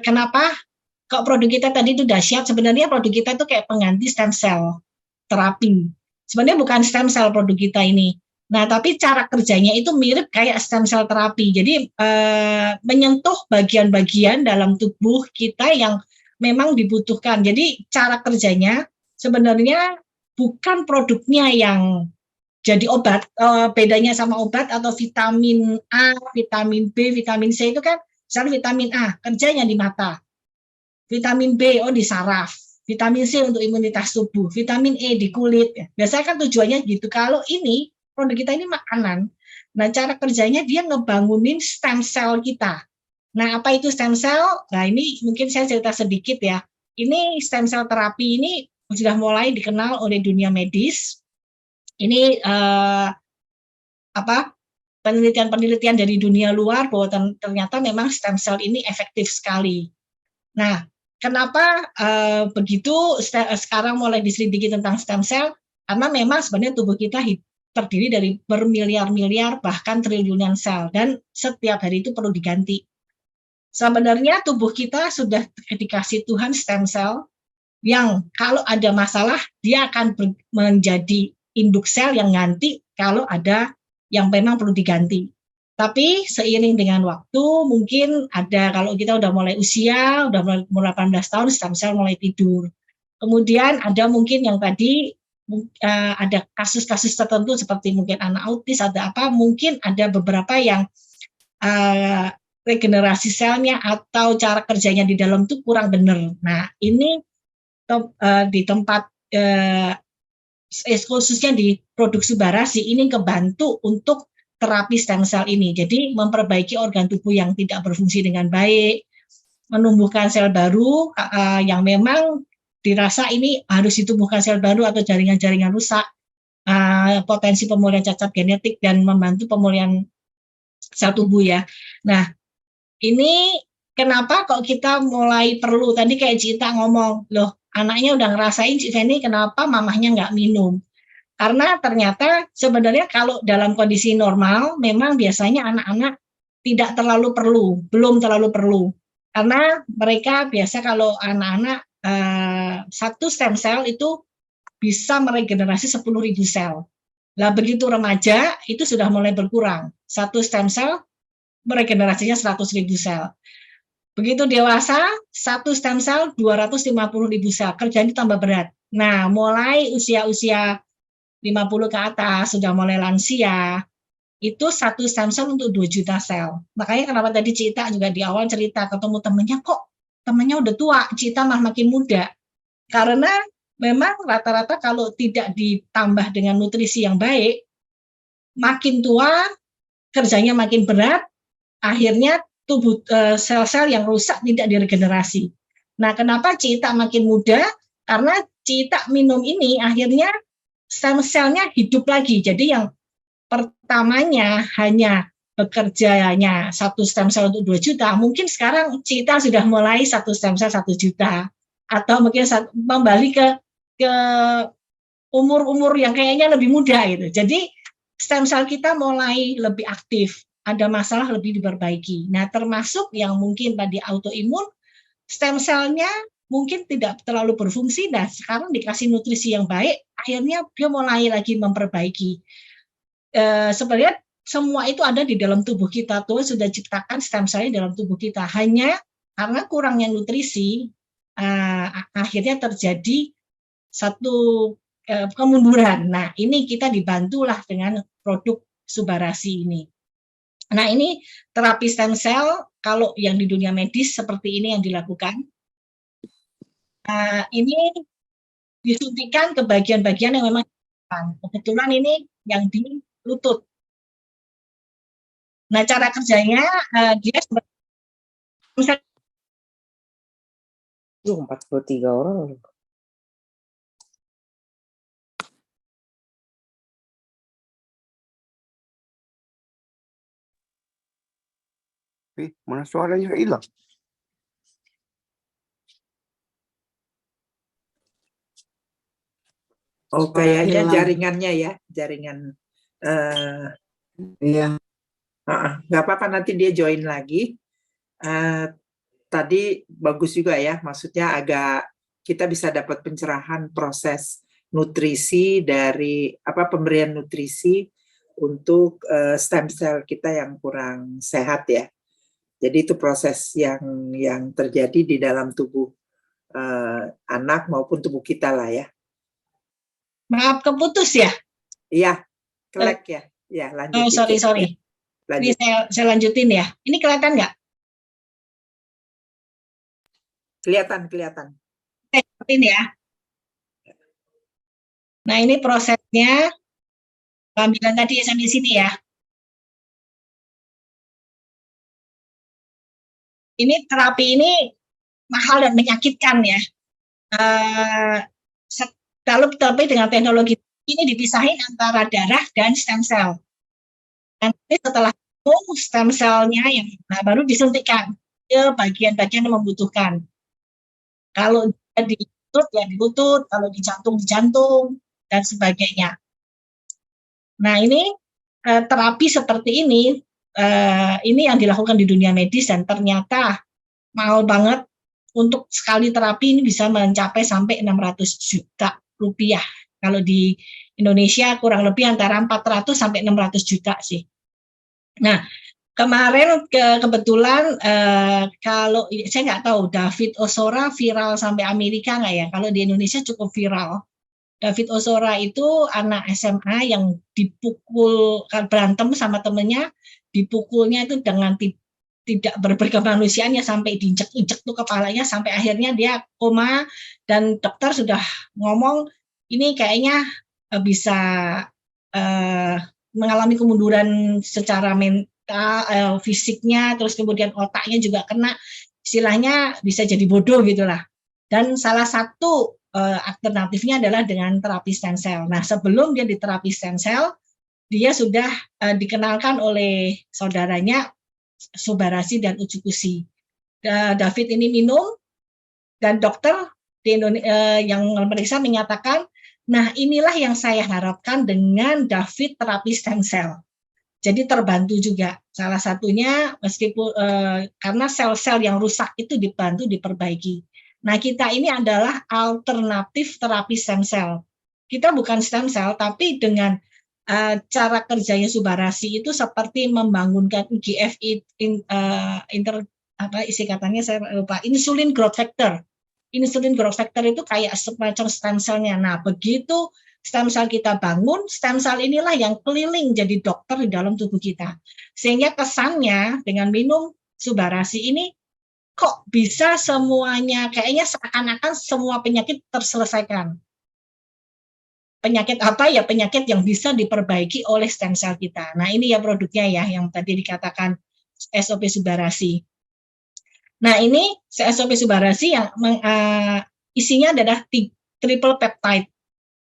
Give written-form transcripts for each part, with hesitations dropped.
kenapa kok produk kita tadi itu dahsyat? Sebenarnya produk kita itu kayak pengganti stem cell terapi. Sebenarnya bukan stem cell produk kita ini. Nah, tapi cara kerjanya itu mirip kayak stem cell terapi. Jadi menyentuh bagian-bagian dalam tubuh kita yang memang dibutuhkan. Jadi cara kerjanya sebenarnya bukan produknya yang jadi obat. Bedanya sama obat atau vitamin A, vitamin B, vitamin C itu kan, misalnya vitamin A kerjanya di mata, vitamin B di saraf, vitamin C untuk imunitas tubuh, vitamin E di kulit. Biasanya kan tujuannya gitu. Kalau ini produk kita ini makanan. Nah, cara kerjanya dia ngebangunin stem cell kita. Nah, apa itu stem cell? Nah, ini mungkin saya cerita sedikit ya. Ini stem cell terapi ini sudah mulai dikenal oleh dunia medis. Ini penelitian-penelitian dari dunia luar bahwa ternyata memang stem cell ini efektif sekali. Nah, kenapa begitu sekarang mulai diselidiki tentang stem cell? Karena memang sebenarnya tubuh kita terdiri dari bermiliar-miliar bahkan triliunan sel dan setiap hari itu perlu diganti. Sebenarnya tubuh kita sudah dikasih Tuhan stem cell yang kalau ada masalah dia akan menjadi induk sel yang ganti kalau ada yang memang perlu diganti. Tapi seiring dengan waktu mungkin ada, kalau kita udah mulai usia, udah mulai 18 tahun, stem cell mulai tidur. Kemudian ada mungkin yang tadi ada kasus-kasus tertentu seperti mungkin anak autis, ada apa, mungkin ada beberapa yang regenerasi selnya atau cara kerjanya di dalam itu kurang benar. Nah, ini di tempat khususnya di produk Subarasi ini kebantu untuk terapi stem cell ini. Jadi memperbaiki organ tubuh yang tidak berfungsi dengan baik, menumbuhkan sel baru yang memang dirasa ini harus ditumbuhkan sel baru atau jaringan-jaringan rusak, potensi pemulihan cacat genetik dan membantu pemulihan sel tubuh ya. Nah, ini kenapa kok kita mulai perlu, tadi kayak Cita ngomong, loh anaknya udah ngerasain Cik Feni, kenapa mamahnya nggak minum? Karena ternyata sebenarnya kalau dalam kondisi normal, memang biasanya anak-anak tidak terlalu perlu, belum terlalu perlu. Karena mereka biasa kalau anak-anak satu stem cell itu bisa meregenerasi 10.000 sel. Nah, begitu remaja itu sudah mulai berkurang. Satu stem cell meregenerasinya 100.000 sel. Begitu dewasa, satu stem cell 250.000 sel. Kerjanya tambah berat. Nah, mulai usia-usia 50 ke atas, sudah mulai lansia, itu satu stem cell untuk 2 juta sel. Makanya kenapa tadi Cita juga di awal cerita, ketemu temennya, kok temennya udah tua, Cita makin muda. Karena memang rata-rata kalau tidak ditambah dengan nutrisi yang baik, makin tua, kerjanya makin berat, akhirnya tubuh sel-sel yang rusak tidak diregenerasi. Nah, kenapa Cita makin muda? Karena Cita minum ini akhirnya stem cell-nya hidup lagi. Jadi yang pertamanya hanya bekerjanya satu stem cell untuk 2 juta, mungkin sekarang Cita sudah mulai satu stem cell 1 juta. Atau mungkin kembali ke umur-umur yang kayaknya lebih muda gitu. Jadi stem cell kita mulai lebih aktif, ada masalah lebih diperbaiki. Nah, termasuk yang mungkin tadi autoimun, stem cell-nya mungkin tidak terlalu berfungsi, dan sekarang dikasih nutrisi yang baik, akhirnya dia mulai lagi memperbaiki. Sebenarnya semua itu ada di dalam tubuh kita, Tuhan sudah ciptakan stem cell di dalam tubuh kita, hanya karena kurangnya nutrisi, akhirnya terjadi satu kemunduran. Nah, ini kita dibantulah dengan produk Subarasi ini. Nah, ini terapi stem cell, kalau yang di dunia medis seperti ini yang dilakukan. Ini disuntikan ke bagian-bagian yang memang kebetulan ini yang di lutut. Nah, cara kerjanya dia seperti 43 orang. Mana suaranya hilang? Oh, kayaknya jaringannya ya, jaringan. Iya. Nggak apa-apa, nanti dia join lagi. tadi bagus juga ya, maksudnya agak kita bisa dapat pencerahan proses nutrisi dari pemberian nutrisi untuk stem cell kita yang kurang sehat ya. Jadi itu proses yang terjadi di dalam tubuh anak maupun tubuh kita lah ya. Maaf, keputus ya? Iya, kelek ya. Ya, lanjut. Oh, sorry. Ini saya lanjutin ya. Ini kelihatan nggak? Kelihatan. Ini ya. Nah, ini prosesnya pengambilan tadi sampai sini ya. Ini terapi ini mahal dan menyakitkan ya. Tapi dengan teknologi ini dipisahin antara darah dan stem cell. Nanti setelah itu stem cell-nya yang baru disuntikkan ke bagian-bagian yang membutuhkan. Kalau di lutut ya di lutut, kalau di jantung dan sebagainya. Nah ini terapi seperti ini yang dilakukan di dunia medis dan ternyata mahal banget. Untuk sekali terapi ini bisa mencapai sampai 600 juta rupiah. Kalau di Indonesia kurang lebih antara 400 sampai 600 juta sih. Nah, kemarin kebetulan kalau saya nggak tahu David Ozora viral sampai Amerika nggak ya? Kalau di Indonesia cukup viral. David Ozora itu anak SMA yang dipukul, berantem sama temennya, dipukulnya itu dengan tidak berkemanusiaannya sampai diinjek-injek tuh kepalanya sampai akhirnya dia koma dan dokter sudah ngomong ini kayaknya bisa mengalami kemunduran secara mental, fisiknya, terus kemudian otaknya juga kena, istilahnya bisa jadi bodoh gitulah. Dan salah satu alternatifnya adalah dengan terapi stem cell. Nah, sebelum dia diterapi stem cell, dia sudah dikenalkan oleh saudaranya Subarasi dan Ucukusi. David ini minum dan dokter di yang memeriksa menyatakan, nah inilah yang saya harapkan dengan David terapi stem cell. Jadi terbantu juga. Salah satunya meskipun karena sel-sel yang rusak itu dibantu diperbaiki. Nah kita ini adalah alternatif terapi stem cell. Kita bukan stem cell, tapi dengan cara kerjanya Subarasi itu seperti membangunkan IGF katanya saya lupa, insulin growth factor. Insulin growth factor itu kayak semacam stem cell-nya. Nah, begitu stem cell kita bangun, stem cell inilah yang keliling jadi dokter di dalam tubuh kita. Sehingga kesannya dengan minum Subarasi ini kok bisa semuanya, kayaknya seakan-akan semua penyakit terselesaikan. Penyakit apa ya? Penyakit yang bisa diperbaiki oleh stem cell kita. Nah ini ya produknya ya yang tadi dikatakan SOP Subarasi. Nah ini SOP Subarasi yang isinya adalah triple peptide.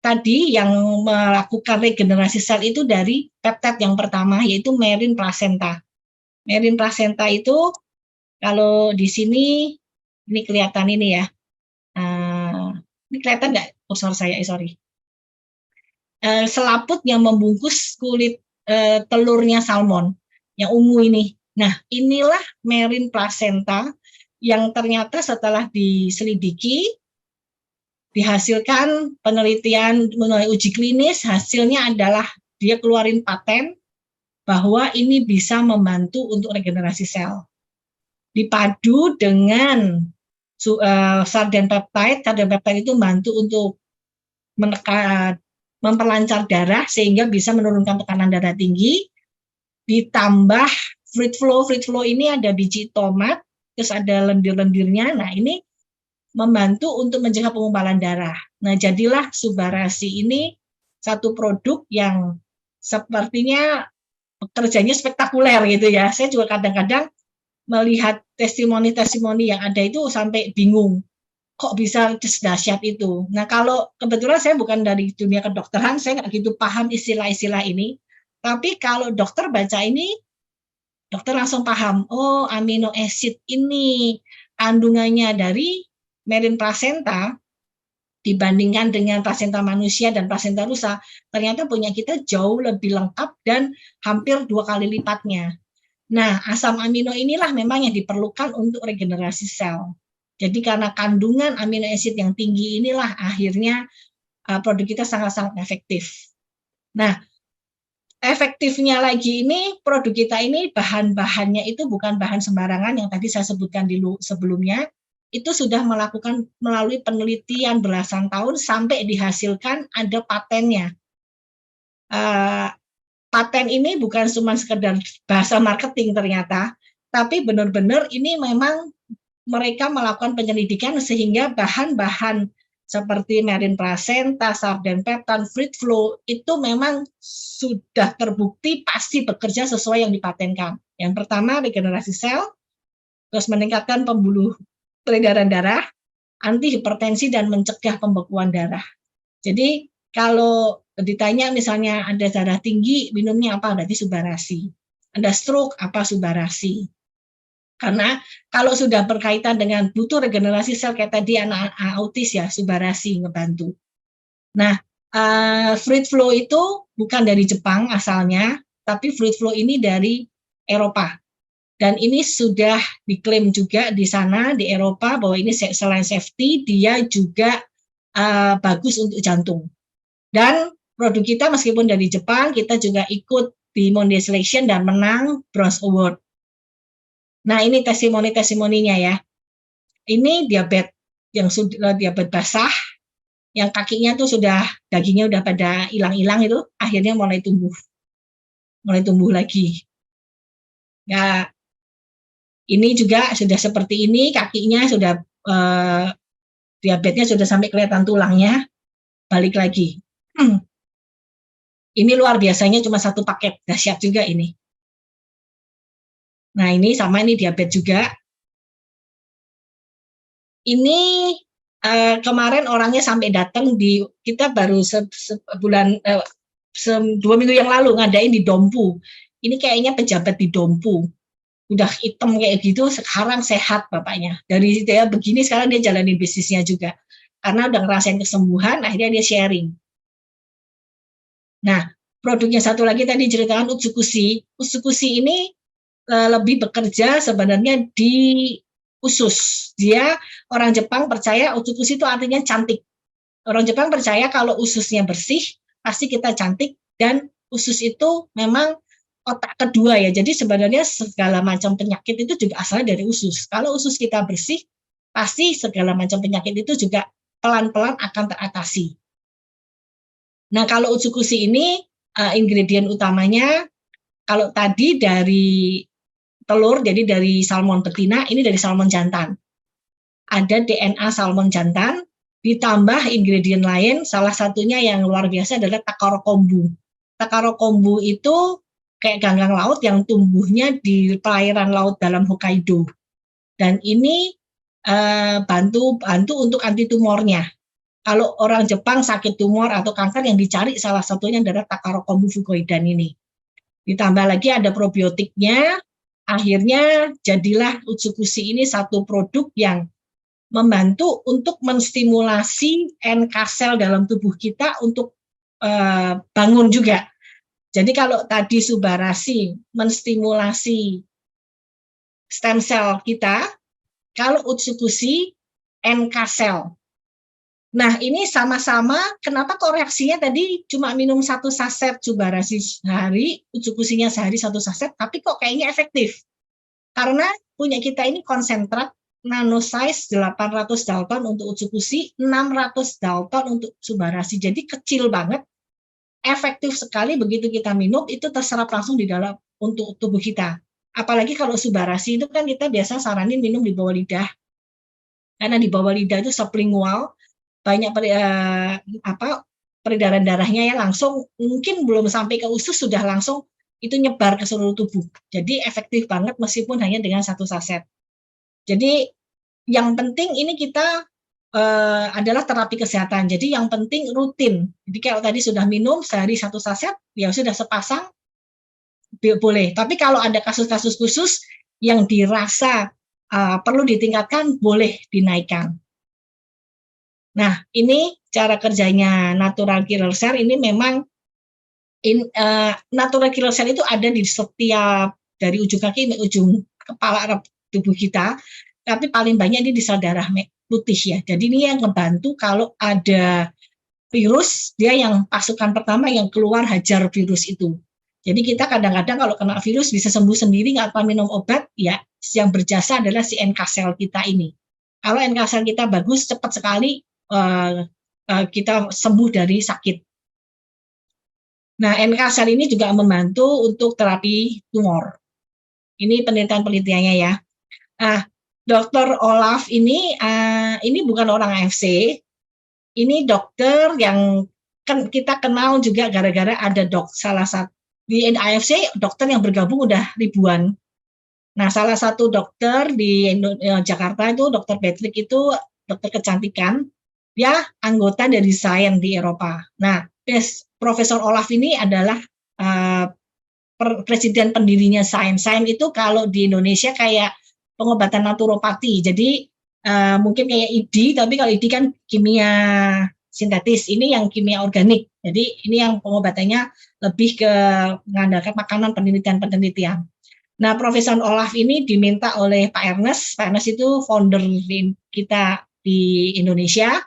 Tadi yang melakukan regenerasi sel itu dari peptide yang pertama yaitu Merin placenta. Merin placenta itu kalau di sini ini kelihatan ini ya. Ini kelihatan nggak kursor saya? Sorry. Selaput yang membungkus kulit telurnya salmon yang ungu ini. Nah, inilah Merin placenta yang ternyata setelah diselidiki, dihasilkan penelitian melalui uji klinis, hasilnya adalah dia keluarin paten bahwa ini bisa membantu untuk regenerasi sel. Dipadu dengan sarden peptide itu membantu untuk menekan memperlancar darah sehingga bisa menurunkan tekanan darah tinggi, ditambah fruit flow ini ada biji tomat, terus ada lendir-lendirnya, nah ini membantu untuk mencegah pengumpalan darah. Nah jadilah Subarasi ini satu produk yang sepertinya kerjanya spektakuler gitu ya. Saya juga kadang-kadang melihat testimoni-testimoni yang ada itu sampai bingung. Kok bisa dahsyat itu. Nah kalau kebetulan saya bukan dari dunia kedokteran, saya nggak gitu paham istilah-istilah ini. Tapi kalau dokter baca ini, dokter langsung paham, oh amino acid ini kandungannya dari Merin placenta dibandingkan dengan placenta manusia dan placenta rusa, ternyata punya kita jauh lebih lengkap dan hampir 2 kali lipatnya. Nah, asam amino inilah memang yang diperlukan untuk regenerasi sel. Jadi karena kandungan amino acid yang tinggi inilah akhirnya produk kita sangat-sangat efektif. Nah, efektifnya lagi ini produk kita ini bahan-bahannya itu bukan bahan sembarangan yang tadi saya sebutkan sebelumnya. Itu sudah melakukan melalui penelitian belasan tahun sampai dihasilkan ada patennya. Paten ini bukan cuma sekedar bahasa marketing ternyata, tapi benar-benar ini memang mereka melakukan penyelidikan sehingga bahan-bahan seperti marine placenta, sardenpeptan, fruit flow itu memang sudah terbukti pasti bekerja sesuai yang dipatenkan. Yang pertama regenerasi sel, terus meningkatkan pembuluh peredaran darah, anti hipertensi dan mencegah pembekuan darah. Jadi kalau ditanya misalnya ada darah tinggi, minumnya apa? Berarti Subarasi. Ada stroke, apa Subarasi. Karena kalau sudah berkaitan dengan butuh regenerasi sel kayak tadi anak autis ya, Subarasi ngebantu. Nah, Fruit Flow itu bukan dari Jepang asalnya, tapi Fruit Flow ini dari Eropa. Dan ini sudah diklaim juga di sana, di Eropa, bahwa ini selain safety, dia juga bagus untuk jantung. Dan produk kita meskipun dari Jepang, kita juga ikut di Monday Selection dan menang Bronze Award. Nah, ini testimoni-testimoninya ya. Ini diabetes yang sudah diabetes basah, yang kakinya tuh sudah dagingnya udah pada hilang-hilang itu, akhirnya mulai tumbuh lagi. Ya, ini juga sudah seperti ini, kakinya sudah diabetesnya sudah sampai kelihatan tulangnya, balik lagi. Ini luar biasanya cuma satu paket, dahsyat juga ini. Nah, ini sama ini diabetes juga. Ini kemarin orangnya sampai datang di kita baru sebulan 2 minggu yang lalu ngadain di Dompu. Ini kayaknya pejabat di Dompu. Udah hitam kayak gitu, sekarang sehat bapaknya. Dari dia begini sekarang dia jalanin bisnisnya juga. Karena udah ngerasain kesembuhan, akhirnya dia sharing. Nah, produknya satu lagi tadi ceritakan Utsukushi. Utsukushi ini lebih bekerja sebenarnya di usus. Dia orang Jepang percaya Utsukushi itu artinya cantik. Orang Jepang percaya kalau ususnya bersih, pasti kita cantik, dan usus itu memang otak kedua ya. Jadi sebenarnya segala macam penyakit itu juga asalnya dari usus. Kalau usus kita bersih, pasti segala macam penyakit itu juga pelan-pelan akan teratasi. Nah, kalau Utsukushi ini ingredient utamanya, kalau tadi dari telur, jadi dari salmon betina, ini dari salmon jantan. Ada DNA salmon jantan, ditambah ingredient lain, salah satunya yang luar biasa adalah takaro kombu. Takaro kombu itu kayak ganggang laut yang tumbuhnya di perairan laut dalam Hokkaido. Dan ini bantu untuk anti tumornya. Kalau orang Jepang sakit tumor atau kanker yang dicari salah satunya adalah takaro kombu fukoidan ini. Ditambah lagi ada probiotiknya, akhirnya jadilah Utsukushi ini satu produk yang membantu untuk menstimulasi NK sel dalam tubuh kita untuk bangun juga. Jadi kalau tadi Subarasi menstimulasi stem cell kita, kalau Utsukushi NK sel. Nah, ini sama-sama, kenapa kok reaksinya tadi cuma minum 1 saset Subarasi sehari, Utsukushinya sehari 1 saset, tapi kok kayaknya efektif. Karena punya kita ini konsentrat nanosize 800 Dalton untuk Utsukushi, 600 Dalton untuk Subarasi. Jadi kecil banget, efektif sekali begitu kita minum, itu terserap langsung di dalam untuk tubuh kita. Apalagi kalau Subarasi itu kan kita biasa saranin minum di bawah lidah. Karena di bawah lidah itu sublingual, banyak peredaran darahnya ya langsung, mungkin belum sampai ke usus sudah langsung itu nyebar ke seluruh tubuh. Jadi efektif banget meskipun hanya dengan 1 saset. Jadi yang penting ini kita adalah terapi kesehatan. Jadi yang penting rutin. Jadi kalau tadi sudah minum sehari 1 saset, ya sudah sepasang boleh. Tapi kalau ada kasus-kasus khusus yang dirasa perlu ditingkatkan, boleh dinaikkan. Nah, ini cara kerjanya natural killer cell. Ini memang natural killer cell itu ada di setiap dari ujung kaki sampai ujung kepala tubuh kita, tapi paling banyak ini di sel darah putih ya. Jadi ini yang membantu kalau ada virus, dia yang pasukan pertama yang keluar hajar virus itu. Jadi kita kadang-kadang kalau kena virus bisa sembuh sendiri nggak apa minum obat, ya yang berjasa adalah si NK sel kita ini. Kalau NK sel kita bagus, cepat sekali kita sembuh dari sakit. Nah, NK sel ini juga membantu untuk terapi tumor. Ini penelitian-penelitiannya ya. Dr. Olaf ini bukan orang AFC. Ini dokter yang kita kenal juga gara-gara ada salah satu di AFC dokter yang bergabung udah ribuan. Nah, salah satu dokter di Jakarta itu Dr. Patrick itu dokter kecantikan, dia anggota dari Science di Eropa. Nah, Profesor Olaf ini adalah presiden pendirinya Science. Science itu kalau di Indonesia kayak pengobatan naturopati. Jadi mungkin kayak ID, tapi kalau ID kan kimia sintetis, ini yang kimia organik. Jadi ini yang pengobatannya lebih ke mengandalkan makanan, penelitian-penelitian. Nah, Profesor Olaf ini diminta oleh Pak Ernest. Pak Ernest itu founder kita di Indonesia.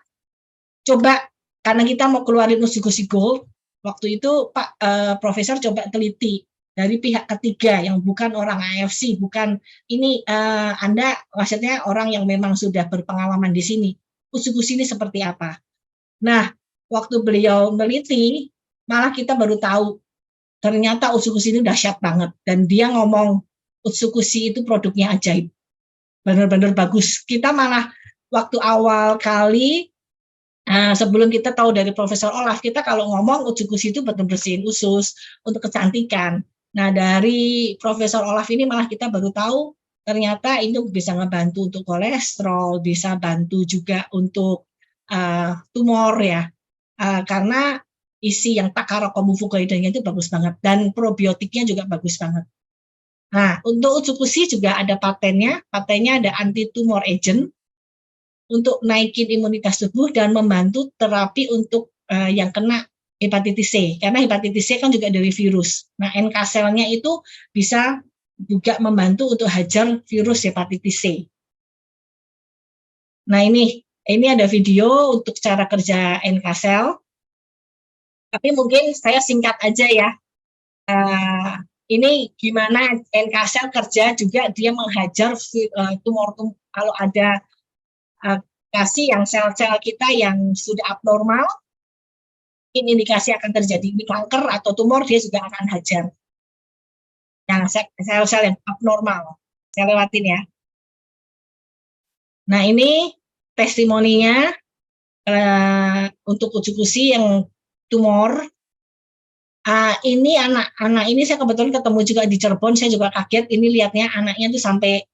Coba, karena kita mau keluarin Usukushi Gold, waktu itu Pak Profesor coba teliti dari pihak ketiga yang bukan orang AFC, bukan ini Anda maksudnya orang yang memang sudah berpengalaman di sini. Usukushi ini seperti apa? Nah, waktu beliau meliti, malah kita baru tahu ternyata Usukushi ini dahsyat banget, dan dia ngomong Usukushi itu produknya ajaib, benar-benar bagus. Kita malah waktu awal kali sebelum kita tahu dari Profesor Olaf, kita kalau ngomong Usukushi itu betul bersihin usus untuk kecantikan. Nah, dari Profesor Olaf ini malah kita baru tahu ternyata itu bisa ngebantu untuk kolesterol, bisa bantu juga untuk tumor ya, karena isi yang Takara Komufugoidanya itu bagus banget, dan probiotiknya juga bagus banget. Nah, untuk Usukushi juga ada patennya ada anti-tumor agent, untuk naikin imunitas tubuh dan membantu terapi untuk yang kena hepatitis C, karena hepatitis C kan juga dari virus. Nah, NK selnya itu bisa juga membantu untuk hajar virus hepatitis C. Nah, ini ada video untuk cara kerja NK sel, tapi mungkin saya singkat aja ya. Ini gimana NK sel kerja juga, dia menghajar tumor kalau ada kasih yang sel-sel kita yang sudah abnormal, ini indikasi akan terjadi kanker atau tumor, dia juga akan hajar. Yang sel-sel yang abnormal, saya lewatin ya. Nah, ini testimoninya untuk Usukushi yang tumor. Ini anak ini saya kebetulan ketemu juga di Cirebon, saya juga kaget. Ini lihatnya anaknya tuh sampai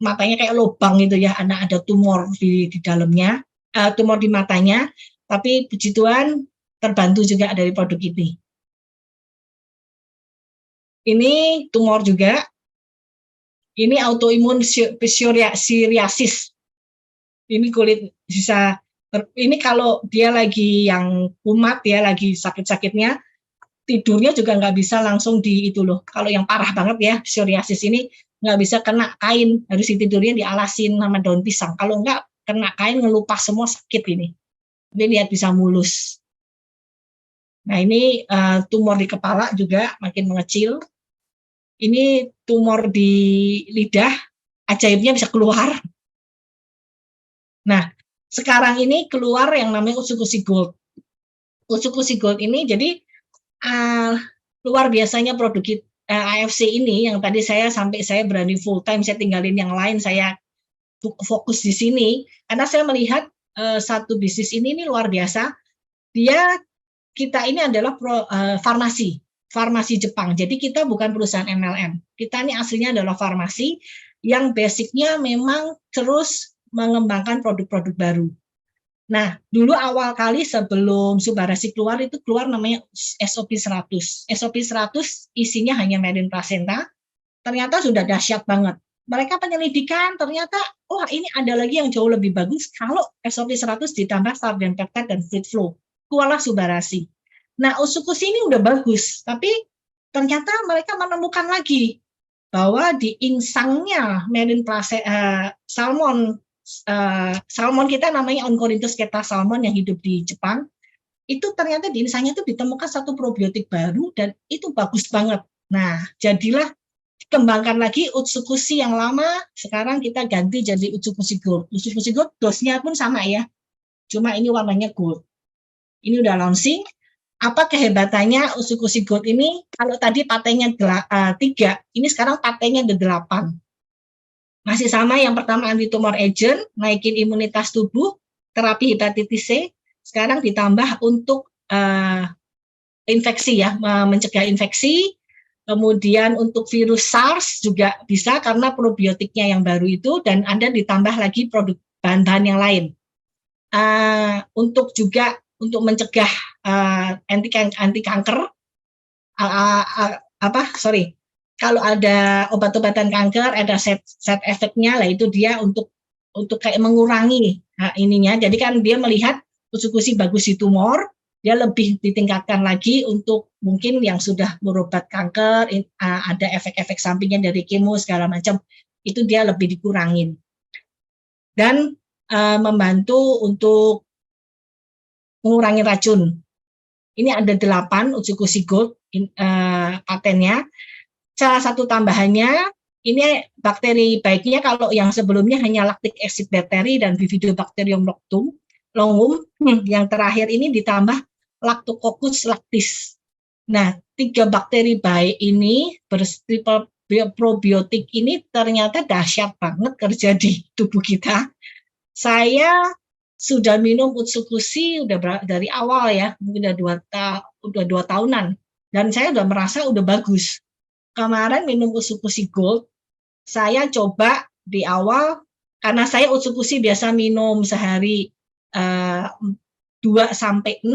matanya kayak lubang gitu ya, ada tumor di dalamnya, tumor di matanya. Tapi puji Tuhan terbantu juga dari produk ini. Ini tumor juga. Ini autoimun psoriasis. Ini kulit bisa, ini kalau dia lagi yang kumat ya, lagi sakit-sakitnya, tidurnya juga nggak bisa langsung di itu loh. Kalau yang parah banget ya, psoriasis ini nggak bisa kena kain, harus tidurnya dialasin sama daun pisang. Kalau nggak kena kain ngelupas semua, sakit ini. Ini lihat bisa mulus. Nah, ini tumor di kepala juga makin mengecil. Ini tumor di lidah, ajaibnya bisa keluar. Nah, sekarang ini keluar yang namanya Usukushi Gold. Usukushi Gold ini jadi luar biasanya produk AFC ini, yang tadi saya berani full time, saya tinggalin yang lain, saya fokus di sini, karena saya melihat satu bisnis ini luar biasa. Kita ini adalah farmasi Jepang, jadi kita bukan perusahaan MLM, kita ini aslinya adalah farmasi yang basicnya memang terus mengembangkan produk-produk baru. Nah, dulu awal kali sebelum Subarasi keluar, itu keluar namanya SOP 100. SOP 100 isinya hanya Medin Placenta, ternyata sudah dahsyat banget. Mereka penyelidikan, ternyata, ini ada lagi yang jauh lebih bagus kalau SOP 100 ditambah Sardan Peptide dan Fluid Flow. Keluarlah Subarasi. Nah, Usukushi ini udah bagus, tapi ternyata mereka menemukan lagi bahwa di insangnya salmon kita namanya Oncorhynchus keta salmon yang hidup di Jepang, itu ternyata di insangnya itu ditemukan satu probiotik baru dan itu bagus banget. Nah, jadilah dikembangkan lagi Utsukushi yang lama, sekarang kita ganti jadi Utsukushi Gold. Utsukushi Gold dosnya pun sama ya, cuma ini warnanya gold. Ini udah launching. Apa kehebatannya Utsukushi Gold ini? Kalau tadi patennya 3, ini sekarang patennya ada 8. Masih sama, yang pertama anti-tumor agent, naikin imunitas tubuh, terapi hepatitis C, sekarang ditambah untuk infeksi ya, mencegah infeksi. Kemudian untuk virus SARS juga bisa karena probiotiknya yang baru itu, dan Anda ditambah lagi produk bahan-bahan yang lain. Untuk juga untuk mencegah anti kanker, kalau ada obat-obatan kanker ada side efeknya lah, itu dia untuk kayak mengurangi ininya. Jadi kan dia melihat Utsukushi bagus di tumor, dia lebih ditingkatkan lagi untuk mungkin yang sudah berobat kanker, ada efek-efek sampingnya dari kemo segala macam, itu dia lebih dikurangin. Dan membantu untuk mengurangi racun. Ini ada 8 Utsukushi Gold patennya. Salah satu tambahannya, ini bakteri baiknya kalau yang sebelumnya hanya lactic acid bakteri dan Bifidobacterium longum, yang terakhir ini ditambah Lactococcus lactis. Nah, 3 bakteri baik ini triple probiotik ini ternyata dahsyat banget kerja di tubuh kita. Saya sudah minum Utsukushi udah dari awal ya, mungkin udah 2 tahunan, dan saya udah merasa udah bagus. Kemarin minum Utsukushi Gold, saya coba di awal, karena saya Utsukushi biasa minum sehari 2 sampai 6,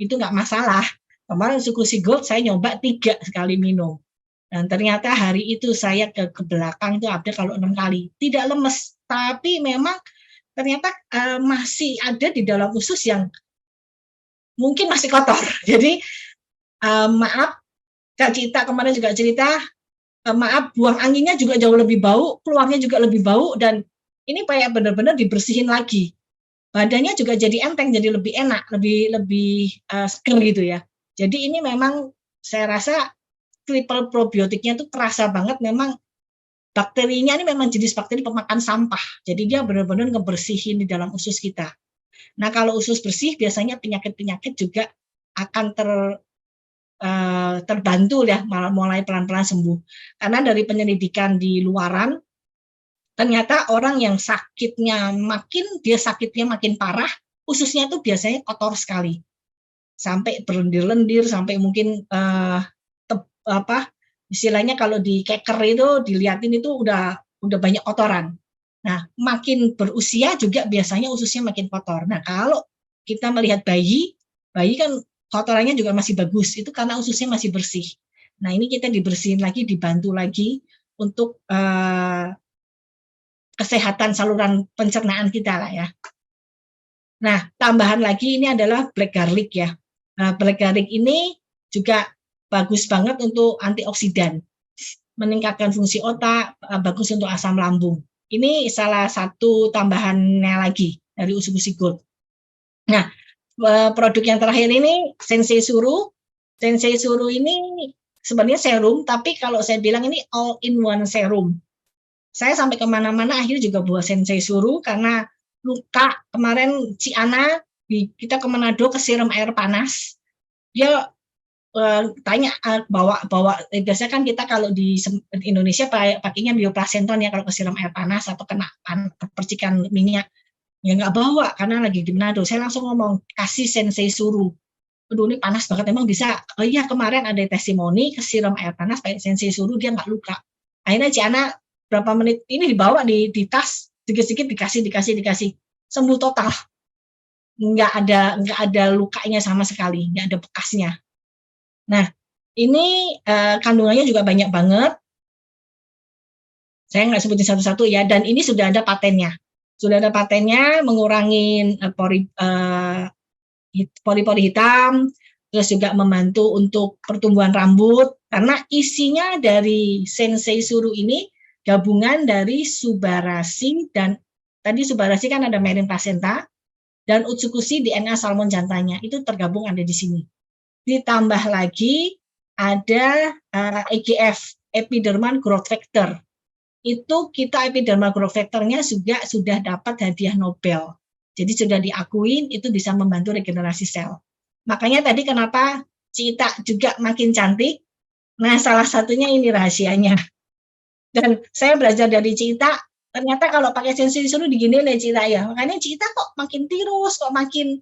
itu nggak masalah. Kemarin Utsukushi Gold saya nyoba 3 sekali minum. Dan ternyata hari itu saya ke belakang itu ada kalau 6 kali. Tidak lemes, tapi memang ternyata masih ada di dalam usus yang mungkin masih kotor. Jadi maaf, Kak Cita kemarin juga cerita, maaf, buang anginnya juga jauh lebih bau, keluarnya juga lebih bau, dan ini kayak benar-benar dibersihin lagi. Badannya juga jadi enteng, jadi lebih enak, lebih seger gitu ya. Jadi ini memang saya rasa triple probiotiknya itu terasa banget, memang bakterinya ini memang jenis bakteri pemakan sampah. Jadi dia benar-benar ngebersihin di dalam usus kita. Nah, kalau usus bersih biasanya penyakit-penyakit juga akan terbantu ya, mulai pelan-pelan sembuh. Karena dari penyelidikan di luaran, ternyata orang yang sakitnya makin parah, ususnya itu biasanya kotor sekali, sampai berlendir-lendir, sampai mungkin istilahnya kalau di keker itu dilihatin itu udah banyak kotoran. Nah, makin berusia juga biasanya ususnya makin kotor. Nah, kalau kita melihat bayi kan kotorannya juga masih bagus, itu karena ususnya masih bersih. Nah, ini kita dibersihin lagi, dibantu lagi untuk kesehatan saluran pencernaan kita lah ya. Nah, tambahan lagi ini adalah black garlic ya. Nah, black garlic ini juga bagus banget untuk antioksidan, meningkatkan fungsi otak, bagus untuk asam lambung. Ini salah satu tambahannya lagi dari Utsukushi Gold. Nah, produk yang terakhir ini Sensei Suru. Sensei Suru ini sebenarnya serum, tapi kalau saya bilang ini all-in-one serum. Saya sampai kemana-mana akhirnya juga bawa Sensei Suru, karena luka kemarin Ciana, kita ke Manado kesiram air panas. Dia tanya bawa biasanya kan kita kalau di Indonesia pakainya bioplasenton ya kalau kesiram air panas atau kena percikan minyak, ya nggak bawa karena lagi di Manado. Saya langsung ngomong kasih Sensei Suru. Aduh, ini panas banget, emang bisa? Oh iya, kemarin ada testimoni kesiram air panas pakai Sensei Suru, dia nggak luka. Akhirnya Ciana berapa menit ini dibawa di tas, sedikit-sedikit dikasih, sembuh total, nggak ada lukanya sama sekali, nggak ada bekasnya. Nah, ini kandungannya juga banyak banget, saya nggak sebutin satu-satu ya, dan ini sudah ada patennya mengurangi pori-pori hitam, terus juga membantu untuk pertumbuhan rambut, karena isinya dari Sensei Suru ini gabungan dari Subarashi dan tadi Subarashi kan ada Merin placenta dan Utsukushi DNA salmon jantanya, itu tergabung ada di sini. Ditambah lagi ada EGF, Epidermal Growth Factor. Itu kita epidermal growth factor-nya juga sudah dapat hadiah Nobel. Jadi sudah diakuin itu bisa membantu regenerasi sel. Makanya tadi kenapa Cita juga makin cantik. Nah, salah satunya ini rahasianya. Dan saya belajar dari Cita, ternyata kalau pakai Sensei Suru diginiin ya Cita ya. Makanya Cita kok makin tirus, kok makin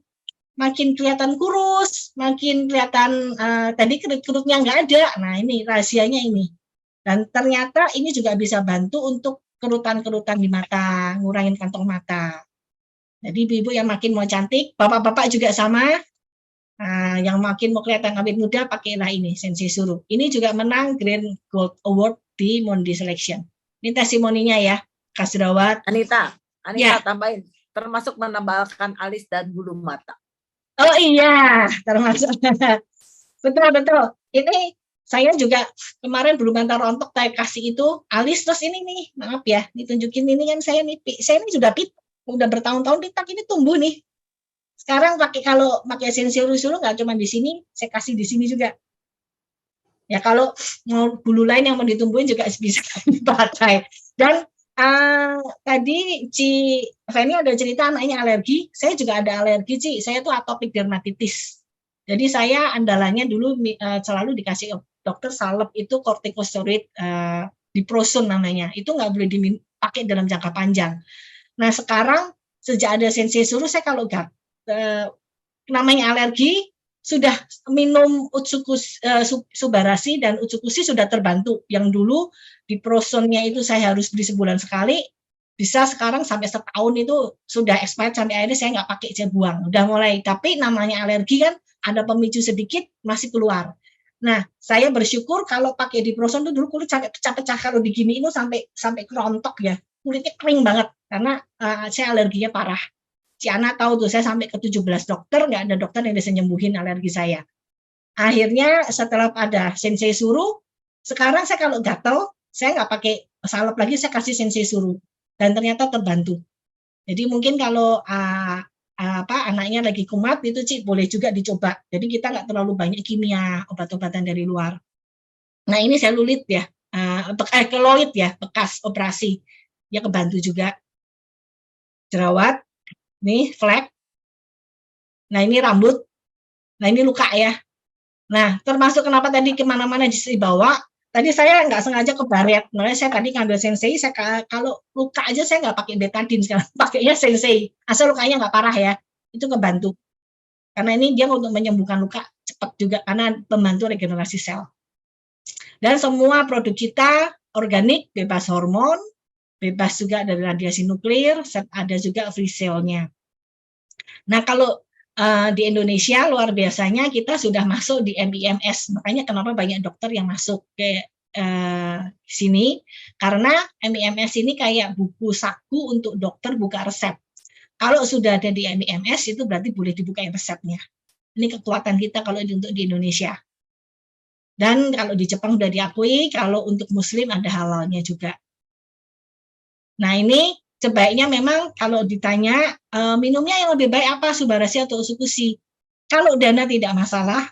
kelihatan kurus, makin kelihatan tadi kerut-kerutnya nggak ada. Nah, ini rahasianya ini. Dan ternyata ini juga bisa bantu untuk kerutan-kerutan di mata, ngurangin kantong mata. Jadi ibu-ibu yang makin mau cantik, bapak-bapak juga sama. Yang makin mau kelihatan awet muda, pakailah ini, Sensei Suru. Ini juga menang Grand Gold Award di Mondi Selection. Ini testimoninya ya, Kasdrawat. Anita Ya. Tambahin, termasuk menebalkan alis dan bulu mata. Oh iya, termasuk. Betul. Ini saya juga kemarin belum antar rontok saya kasih itu alis, terus ini nih, maaf ya, ditunjukin ini kan saya ini sudah udah bertahun-tahun pitak ini tumbuh nih. Sekarang kalau pakai Sensei Suru nggak cuma di sini, saya kasih di sini juga. Ya kalau mau bulu lain yang mau ditumbuhin juga bisa dipakai. Dan tadi Ci Feni ada cerita anaknya alergi, saya juga ada alergi Ci, saya tuh atopic dermatitis. Jadi saya andalannya dulu selalu dikasih dokter salep itu corticosteroid diproson namanya. Itu nggak boleh dipakai dalam jangka panjang. Nah sekarang sejak ada Sensei Suru saya kalau namanya alergi sudah minum Subarashi dan Utsukushi sudah terbantu. Yang dulu diprosonnya itu saya harus beli sebulan sekali, bisa sekarang sampai setahun itu sudah expired sampai akhirnya saya nggak pakai, saya buang. Udah mulai, tapi namanya alergi kan ada pemicu sedikit masih keluar. Nah, saya bersyukur kalau pakai diproson itu dulu kulit sampai pecah-pecah, kalau digini itu sampai kerontok ya. Kulitnya kering banget karena saya alerginya parah. Si Ana tahu tuh, saya sampai ke 17 dokter, nggak ada dokter yang bisa nyembuhin alergi saya. Akhirnya setelah ada Sensei Suru, sekarang saya kalau gatel, saya nggak pakai salep lagi, saya kasih Sensei Suru. Dan ternyata terbantu. Jadi mungkin kalau anaknya lagi kumat itu Ci boleh juga dicoba. Jadi kita nggak terlalu banyak kimia, obat-obatan dari luar. Nah ini selulit ya, keloid ya, bekas operasi, ya kebantu juga. Jerawat, nih flek. Nah ini rambut, nah ini luka ya. Nah termasuk kenapa tadi kemana-mana dibawa. Tadi saya nggak sengaja ke baret, makanya saya tadi ngambil Sensei, saya kalau luka aja saya nggak pakai betadine sekarang, pakainya Sensei, asal lukanya nggak parah ya, itu ngebantu. Karena ini dia untuk menyembuhkan luka cepat juga, karena membantu regenerasi sel. Dan semua produk kita organik, bebas hormon, bebas juga dari radiasi nuklir, ada juga free cell-nya. Nah kalau di Indonesia luar biasanya kita sudah masuk di MIMS, makanya kenapa banyak dokter yang masuk ke sini, karena MIMS ini kayak buku saku untuk dokter buka resep. Kalau sudah ada di MIMS itu berarti boleh dibuka resepnya. Ini kekuatan kita kalau untuk di Indonesia. Dan kalau di Jepang sudah diakui, kalau untuk Muslim ada halalnya juga. Nah ini sebaiknya memang kalau ditanya minumnya yang lebih baik apa, Subarashi atau Utsukushi? Kalau dana tidak masalah,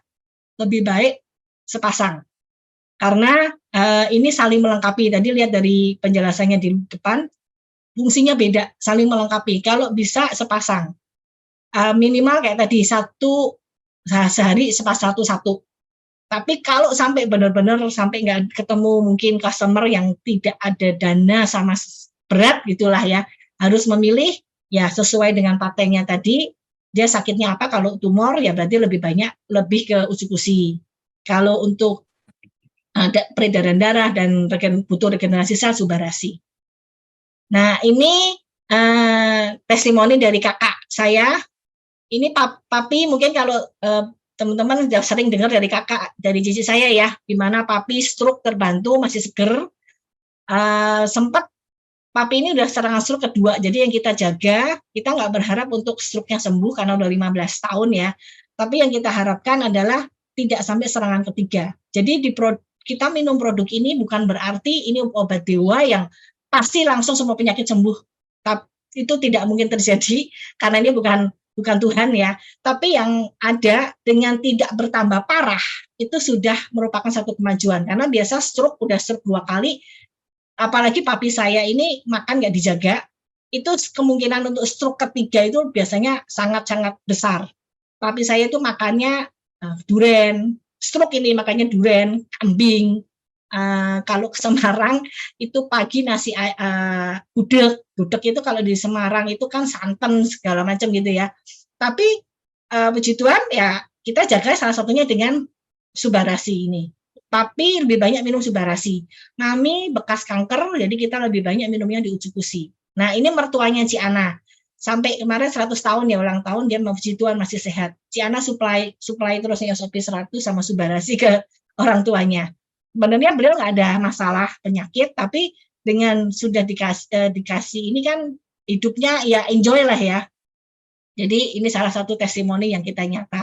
lebih baik sepasang. Karena ini saling melengkapi. Tadi lihat dari penjelasannya di depan, fungsinya beda, saling melengkapi. Kalau bisa sepasang. Minimal kayak tadi sehari sepasang satu. Tapi kalau sampai benar-benar sampai nggak ketemu mungkin customer yang tidak ada dana sama berat gitulah ya, harus memilih ya sesuai dengan patennya tadi, dia sakitnya apa, kalau tumor ya berarti lebih ke Utsukushi. Kalau untuk peredaran darah dan butuh regenerasi sel, Subarashi. Nah ini testimoni dari kakak saya, ini papi mungkin kalau teman-teman sudah sering dengar dari kakak, dari cici saya ya, di mana papi stroke terbantu, masih seger, sempat papi ini udah serangan stroke kedua, jadi yang kita jaga, kita nggak berharap untuk stroke-nya sembuh karena udah 15 tahun ya. Tapi yang kita harapkan adalah tidak sampai serangan ketiga. Jadi kita minum produk ini bukan berarti ini obat dewa yang pasti langsung semua penyakit sembuh. Tapi itu tidak mungkin terjadi karena ini bukan Tuhan ya. Tapi yang ada dengan tidak bertambah parah itu sudah merupakan satu kemajuan. Karena biasa stroke 2 kali, apalagi papi saya ini makan nggak dijaga, itu kemungkinan untuk stroke ketiga itu biasanya sangat-sangat besar. Papi saya itu makannya duren, stroke ini makannya duren, kambing. Kalau ke Semarang itu pagi nasi gudeg itu kalau di Semarang itu kan santan segala macam gitu ya. Tapi puji Tuhan ya kita jaga salah satunya dengan Subarasi ini. Tapi lebih banyak minum Subarasi. Mami bekas kanker, jadi kita lebih banyak minumnya di Ucukusi. Nah ini mertuanya Ci Ana. Sampai kemarin 100 tahun ya ulang tahun, dia puji Tuhan masih sehat. Ci Ana supply terus SOP 100 sama Subarasi ke orang tuanya. Sebenarnya beliau nggak ada masalah penyakit, tapi dengan sudah dikasih ini kan hidupnya ya enjoy lah ya. Jadi ini salah satu testimoni yang kita nyatakan.